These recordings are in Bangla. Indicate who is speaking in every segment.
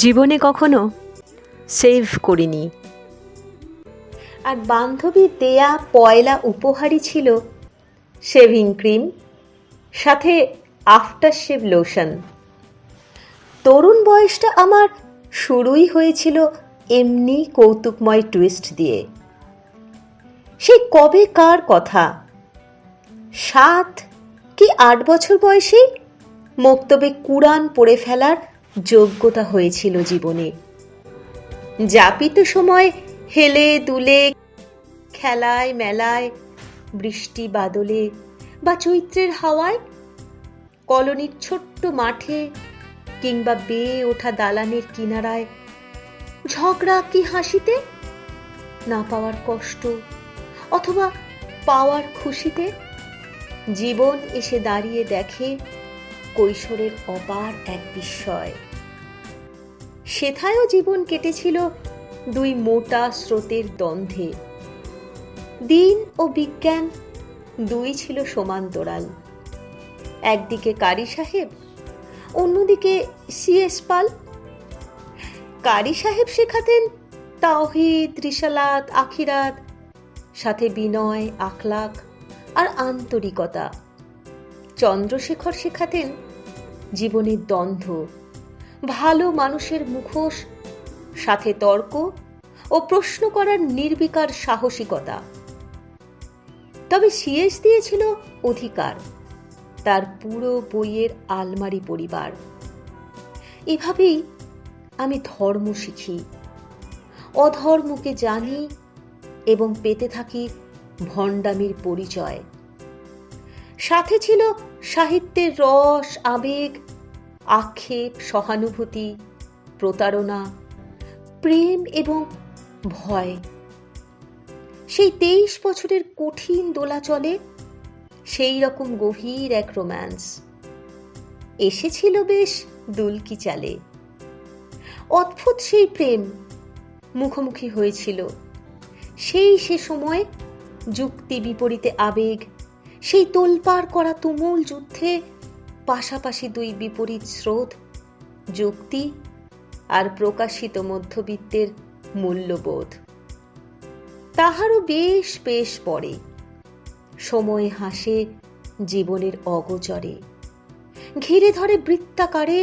Speaker 1: জীবনে কখনো সেভ করিনি। আর বান্ধবীর দেয়া পয়লা উপহারই ছিল শেভিং ক্রিম, সাথে আফটার শেভ লোশন। তরুণ বয়সটা আমার শুরুই হয়েছিল এমনি কৌতুকময় টুইস্ট দিয়ে। সেই কবে কার কথা, 7 কি 8 বছর বয়সে মক্তবে কুরআন পড়ে ফেলার যোগ্যতা হয়েছিল জীবনে। যাপিত সময় হেলে দুলে, খেলায় মেলায়, বৃষ্টি বাদলে বা চৈত্রের হাওয়ায়, কলোনির ছোট্ট মাঠে কিংবা বেয়ে ওঠা দালানের কিনারায়, ঝগড়া কি হাসিতে, না পাওয়ার কষ্ট অথবা পাওয়ার খুশিতে, জীবন এসে দাঁড়িয়ে দেখে কৈশোরের অপার এক বিস্ময়। সেথায়ও জীবন কেটেছিল দুই মোটা স্রোতের দ্বন্দ্বে। দিন ও বিজ্ঞান দুই ছিল সমান্তরাল। একদিকে কারি সাহেব, অন্যদিকে সিএস পাল। কারি সাহেব শেখাতেন তাওহীদ, রিসালাত, আখিরাত, সাথে বিনয়, আখলাক আর আন্তরিকতা। চন্দ্রশেখর শেখাতেন জীবনের দ্বন্দ্ব, ভালো মানুষের মুখোশ, সাথে তর্ক ও প্রশ্ন করার নির্বিকার সাহসিকতা। তবে সিএস দিয়েছিল অধিকার, তার পুরো বইয়ের আলমারি পরিবার। এভাবেই আমি ধর্ম শিখি, অধর্মকে জানি এবং পেতে থাকি ভণ্ডামির পরিচয়। সাথে ছিল সাহিত্যের রস, আবেগ, আক্ষেপ, সহানুভূতি, প্রতারণা, প্রেম এবং ভয়। সেই 23 বছরের কঠিন দোলাচলে সেই রকম গভীর এক রোম্যান্স এসেছিল বেশ দুলকি চালে। অদ্ভুত সেই প্রেম মুখোমুখি হয়েছিল সে সময় যুক্তি বিপরীতে আবেগ, সেই তোলপাড় করা তুমুল যুদ্ধে পাশাপাশি দুই বিপরীত স্রোত, যুক্তি আর প্রকাশিত মধ্যবিত্তের মূল্যবোধ। তাহারও বেশ বেশ পরে সময় হাসে জীবনের অগোচরে, ঘিরে ধরে বৃত্তাকারে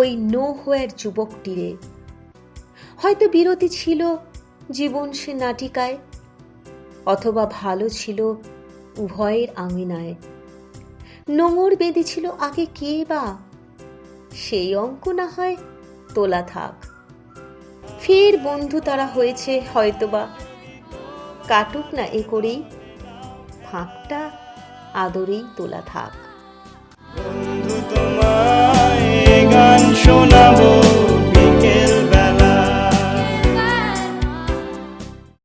Speaker 1: ওই নোহোয়ার যুবকটিরে। হয়তো বিরতি ছিল জীবন সে নাটিকায়, অথবা ভালো ছিল উভয়ের আঙিনায়। নোঙর বেঁধেছিল আগে কে বা, সেই অঙ্ক না হয় তোলা থাক। ফের বন্ধু তারা হয়েছে হয়তোবা, কাটুক না এ করেই, ফাঁকটা আদরেই তোলা থাক।
Speaker 2: বন্ধু তোমায় গান শোনাবো।